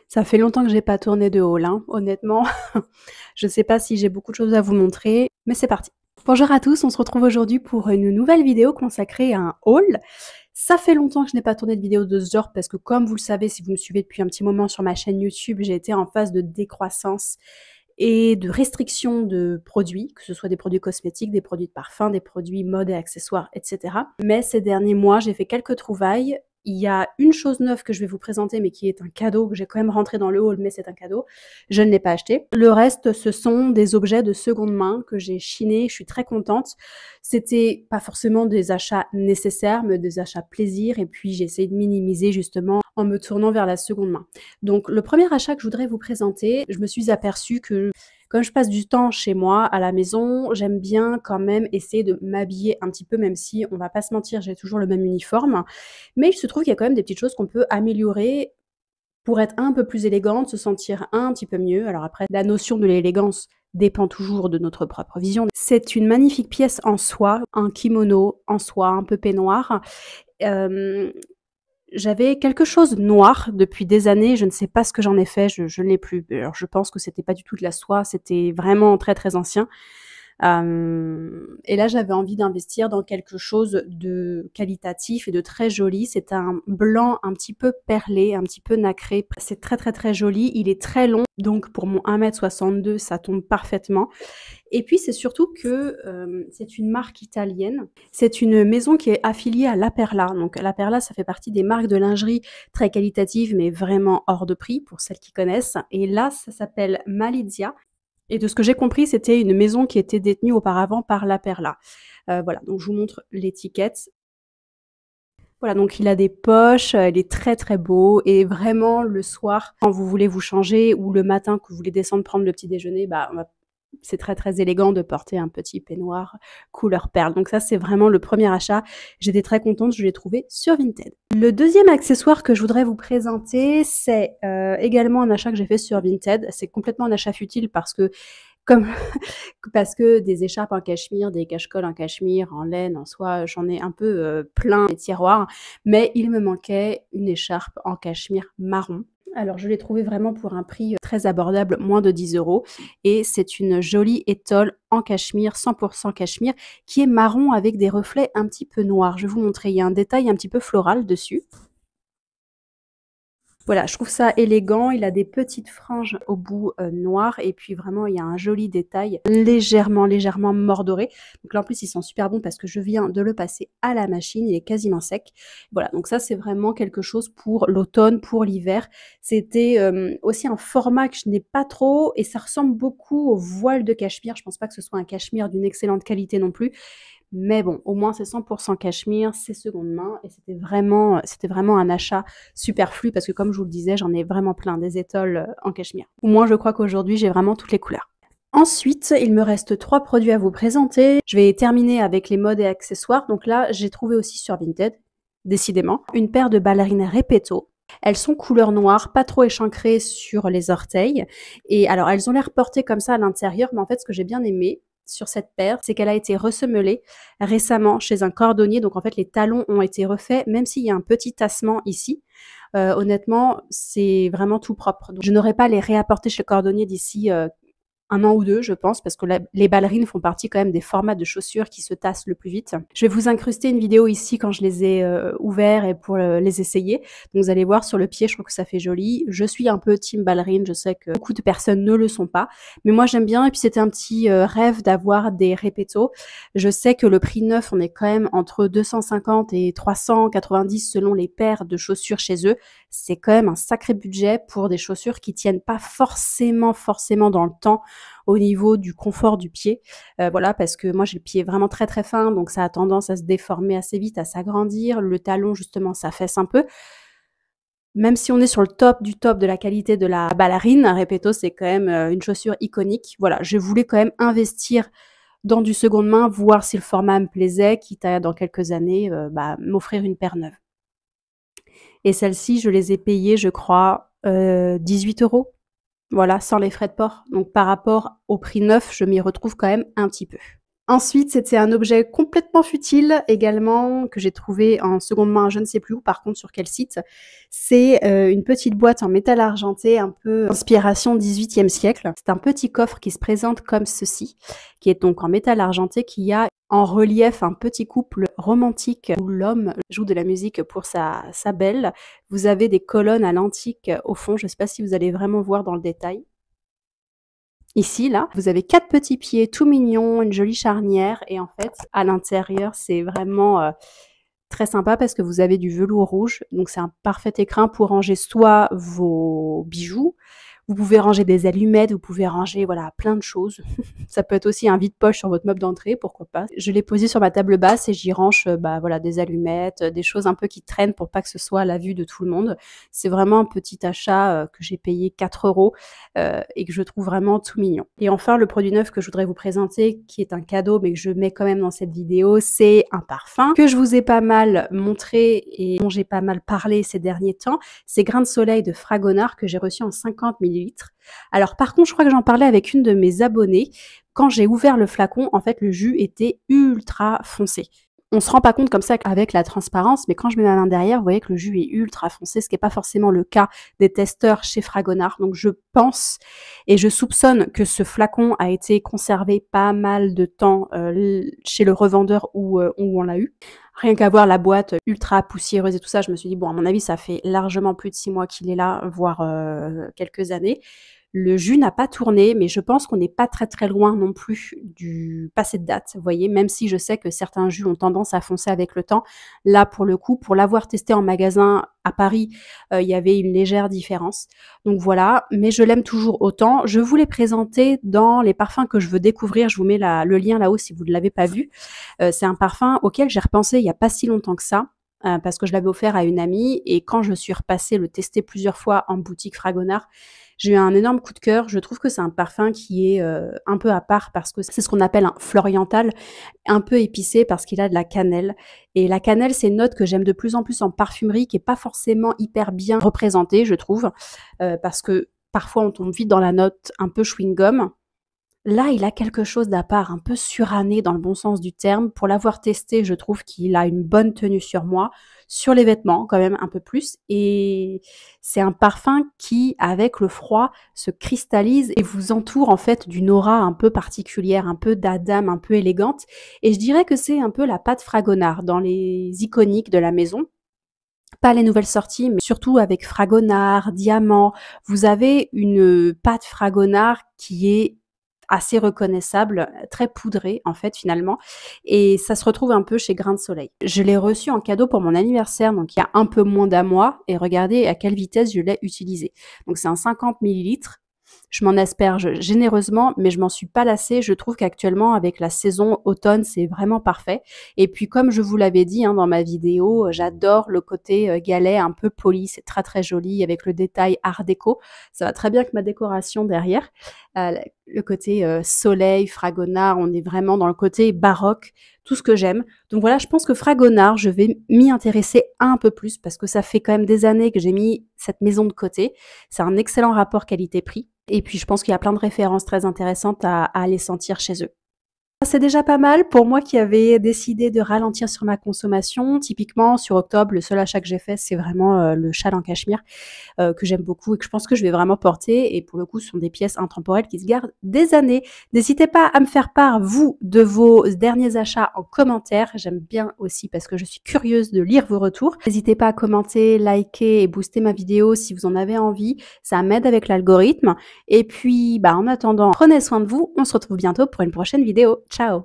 Ça fait longtemps que j'ai pas tourné de haul, hein, honnêtement. Je sais pas si j'ai beaucoup de choses à vous montrer, mais c'est parti. Bonjour à tous, on se retrouve aujourd'hui pour une nouvelle vidéo consacrée à un haul. Ça fait longtemps que je n'ai pas tourné de vidéo de ce genre parce que comme vous le savez, si vous me suivez depuis un petit moment sur ma chaîne YouTube, j'ai été en phase de décroissance et de restriction de produits, que ce soit des produits cosmétiques, des produits de parfum, des produits mode et accessoires, etc. Mais ces derniers mois, j'ai fait quelques trouvailles. Il y a une chose neuve que je vais vous présenter, mais qui est un cadeau, que j'ai quand même rentré dans le haul, mais c'est un cadeau. Je ne l'ai pas acheté. Le reste, ce sont des objets de seconde main que j'ai chinés. Je suis très contente. C'était pas forcément des achats nécessaires, mais des achats plaisir. Et puis, j'ai essayé de minimiser justement en me tournant vers la seconde main. Donc, le premier achat que je voudrais vous présenter, je me suis aperçue que comme je passe du temps chez moi, à la maison, j'aime bien quand même essayer de m'habiller un petit peu, même si on va pas se mentir, j'ai toujours le même uniforme. Mais il se trouve qu'il y a quand même des petites choses qu'on peut améliorer pour être un peu plus élégante, se sentir un petit peu mieux. Alors après, la notion de l'élégance dépend toujours de notre propre vision. C'est une magnifique pièce en soie, un kimono en soie, un peu peignoir. Euh, J'avais quelque chose de noir depuis des années, je ne sais pas ce que j'en ai fait, je ne l'ai plus. Alors je pense que c'était pas du tout de la soie, c'était vraiment très très ancien. Et là, j'avais envie d'investir dans quelque chose de qualitatif et de très joli. C'est un blanc un petit peu perlé, un petit peu nacré. C'est très très très joli. Il est très long, donc pour mon 1,62 m, ça tombe parfaitement. Et puis c'est surtout que c'est une marque italienne. C'est une maison qui est affiliée à La Perla. Donc La Perla, ça fait partie des marques de lingerie très qualitatives, mais vraiment hors de prix pour celles qui connaissent. Et là, ça s'appelle Malizia. Et de ce que j'ai compris, c'était une maison qui était détenue auparavant par La Perla. Voilà, donc je vous montre l'étiquette. Voilà, donc il a des poches, il est très très beau et vraiment le soir, quand vous voulez vous changer ou le matin que vous voulez descendre prendre le petit déjeuner, c'est très très élégant de porter un petit peignoir couleur perle. Donc ça, c'est vraiment le premier achat. J'étais très contente, je l'ai trouvé sur Vinted. Le deuxième accessoire que je voudrais vous présenter, c'est également un achat que j'ai fait sur Vinted. C'est complètement un achat futile comme parce que des écharpes en cachemire, des cache-colles en cachemire, en laine, en soie, j'en ai un peu plein les tiroirs, mais il me manquait une écharpe en cachemire marron. Alors je l'ai trouvée vraiment pour un prix très abordable, moins de 10 € et c'est une jolie étole en cachemire, 100% cachemire, qui est marron avec des reflets un petit peu noirs. Je vais vous montrer, il y a un détail un petit peu floral dessus. Voilà, je trouve ça élégant. Il a des petites franges au bout noires et puis vraiment il y a un joli détail légèrement mordoré. Donc là en plus ils sont super bons parce que je viens de le passer à la machine, il est quasiment sec. Voilà, donc ça c'est vraiment quelque chose pour l'automne, pour l'hiver. C'était aussi un format que je n'ai pas trop et ça ressemble beaucoup au voile de cachemire. Je pense pas que ce soit un cachemire d'une excellente qualité non plus. Mais bon, au moins c'est 100% cachemire, c'est seconde main et c'était vraiment un achat superflu parce que comme je vous le disais, j'en ai vraiment plein des étoiles en cachemire. Au moins, je crois qu'aujourd'hui, j'ai vraiment toutes les couleurs. Ensuite, il me reste 3 produits à vous présenter. Je vais terminer avec les modes et accessoires. Donc là, j'ai trouvé aussi sur Vinted, décidément, une paire de ballerines Repetto. Elles sont couleur noire, pas trop échancrées sur les orteils. Et alors, elles ont l'air portées comme ça à l'intérieur, mais en fait, ce que j'ai bien aimé sur cette paire, c'est qu'elle a été ressemelée récemment chez un cordonnier. Donc en fait, les talons ont été refaits, même s'il y a un petit tassement ici. Honnêtement, c'est vraiment tout propre. Donc, je n'aurais pas les réapporter chez le cordonnier d'ici 1 an ou 2, je pense, parce que les ballerines font partie quand même des formats de chaussures qui se tassent le plus vite. Je vais vous incruster une vidéo ici quand je les ai ouverts et pour les essayer. Donc vous allez voir sur le pied, je trouve que ça fait joli. Je suis un peu team ballerine, je sais que beaucoup de personnes ne le sont pas, mais moi j'aime bien et puis c'était un petit rêve d'avoir des Repetto. Je sais que le prix neuf, on est quand même entre 250 et 390 selon les paires de chaussures chez eux. C'est quand même un sacré budget pour des chaussures qui tiennent pas forcément dans le temps au niveau du confort du pied. Voilà, parce que moi j'ai le pied vraiment très très fin, donc ça a tendance à se déformer assez vite, à s'agrandir. Le talon justement s'affaisse un peu. Même si on est sur le top du top de la qualité de la ballerine, un Repetto c'est quand même une chaussure iconique. Voilà, je voulais quand même investir dans du seconde main, voir si le format me plaisait, quitte à dans quelques années m'offrir une paire neuve. Et celles-ci, je les ai payées, je crois, 18 €. Voilà, sans les frais de port. Donc par rapport au prix neuf, je m'y retrouve quand même un petit peu. Ensuite, c'était un objet complètement futile également, que j'ai trouvé en seconde main, je ne sais plus où, par contre sur quel site. C'est, une petite boîte en métal argenté, un peu inspiration 18e siècle. C'est un petit coffre qui se présente comme ceci, qui est donc en métal argenté, qui a en relief un petit couple romantique où l'homme joue de la musique pour sa belle. Vous avez des colonnes à l'antique au fond, je ne sais pas si vous allez vraiment voir dans le détail. Ici, là, vous avez 4 petits pieds tout mignons, une jolie charnière et en fait, à l'intérieur, c'est vraiment, très sympa parce que vous avez du velours rouge, donc c'est un parfait écrin pour ranger soit vos bijoux, vous pouvez ranger des allumettes, vous pouvez ranger, voilà, plein de choses. Ça peut être aussi un vide-poche sur votre meuble d'entrée, pourquoi pas. Je l'ai posé sur ma table basse et j'y range, bah, voilà, des allumettes, des choses un peu qui traînent pour pas que ce soit à la vue de tout le monde. C'est vraiment un petit achat, que j'ai payé 4 € et que je trouve vraiment tout mignon. Et enfin, le produit neuf que je voudrais vous présenter, qui est un cadeau, mais que je mets quand même dans cette vidéo, c'est un parfum que je vous ai pas mal montré et dont j'ai pas mal parlé ces derniers temps. C'est Grain de Soleil de Fragonard que j'ai reçu en 50 ml. Alors par contre, je crois que j'en parlais avec une de mes abonnées. Quand j'ai ouvert le flacon, en fait, le jus était ultra foncé. On se rend pas compte comme ça avec la transparence, mais quand je mets ma main derrière, vous voyez que le jus est ultra foncé, ce qui n'est pas forcément le cas des testeurs chez Fragonard. Donc je pense et je soupçonne que ce flacon a été conservé pas mal de temps chez le revendeur où on l'a eu. Rien qu'à voir la boîte ultra poussiéreuse et tout ça, je me suis dit, bon, à mon avis, ça fait largement plus de 6 mois qu'il est là, voire quelques années. Le jus n'a pas tourné, mais je pense qu'on n'est pas très très loin non plus du passé de date, vous voyez, même si je sais que certains jus ont tendance à foncer avec le temps. Là, pour le coup, pour l'avoir testé en magasin à Paris, il y avait une légère différence. Donc voilà, mais je l'aime toujours autant. Je vous l'ai présenté dans les parfums que je veux découvrir. Je vous mets le lien là-haut si vous ne l'avez pas vu. C'est un parfum auquel j'ai repensé il n'y a pas si longtemps que ça. Parce que je l'avais offert à une amie et quand je suis repassée le tester plusieurs fois en boutique Fragonard, j'ai eu un énorme coup de cœur. Je trouve que c'est un parfum qui est un peu à part parce que c'est ce qu'on appelle un floriental, un peu épicé parce qu'il a de la cannelle. Et la cannelle, c'est une note que j'aime de plus en plus en parfumerie, qui est pas forcément hyper bien représentée, je trouve, parce que parfois on tombe vite dans la note un peu chewing-gum. Là, il a quelque chose d'à part, un peu suranné dans le bon sens du terme. Pour l'avoir testé, je trouve qu'il a une bonne tenue sur moi, sur les vêtements quand même un peu plus. Et c'est un parfum qui, avec le froid, se cristallise et vous entoure en fait d'une aura un peu particulière, un peu d'Adam, un peu élégante. Et je dirais que c'est un peu la patte Fragonard dans les iconiques de la maison. Pas les nouvelles sorties, mais surtout avec Fragonard, Diamant. Vous avez une patte Fragonard qui est assez reconnaissable, très poudré en fait finalement et ça se retrouve un peu chez Grain de Soleil. Je l'ai reçu en cadeau pour mon anniversaire, donc il y a un peu moins d'un mois et regardez à quelle vitesse je l'ai utilisé. Donc c'est un 50 millilitres. Je m'en asperge généreusement, mais je m'en suis pas lassée. Je trouve qu'actuellement, avec la saison automne, c'est vraiment parfait. Et puis, comme je vous l'avais dit dans ma vidéo, j'adore le côté galet un peu poli. C'est très très joli avec le détail art déco. Ça va très bien avec ma décoration derrière. Le côté soleil, Fragonard, on est vraiment dans le côté baroque, tout ce que j'aime. Donc voilà, je pense que Fragonard, je vais m'y intéresser un peu plus parce que ça fait quand même des années que j'ai mis cette maison de côté. C'est un excellent rapport qualité-prix. Et puis je pense qu'il y a plein de références très intéressantes à aller sentir chez eux. C'est déjà pas mal pour moi qui avais décidé de ralentir sur ma consommation. Typiquement, sur octobre, le seul achat que j'ai fait, c'est vraiment le châle en cachemire que j'aime beaucoup et que je pense que je vais vraiment porter. Et pour le coup, ce sont des pièces intemporelles qui se gardent des années. N'hésitez pas à me faire part, vous, de vos derniers achats en commentaire. J'aime bien aussi parce que je suis curieuse de lire vos retours. N'hésitez pas à commenter, liker et booster ma vidéo si vous en avez envie. Ça m'aide avec l'algorithme. Et puis, en attendant, prenez soin de vous. On se retrouve bientôt pour une prochaine vidéo. Ciao!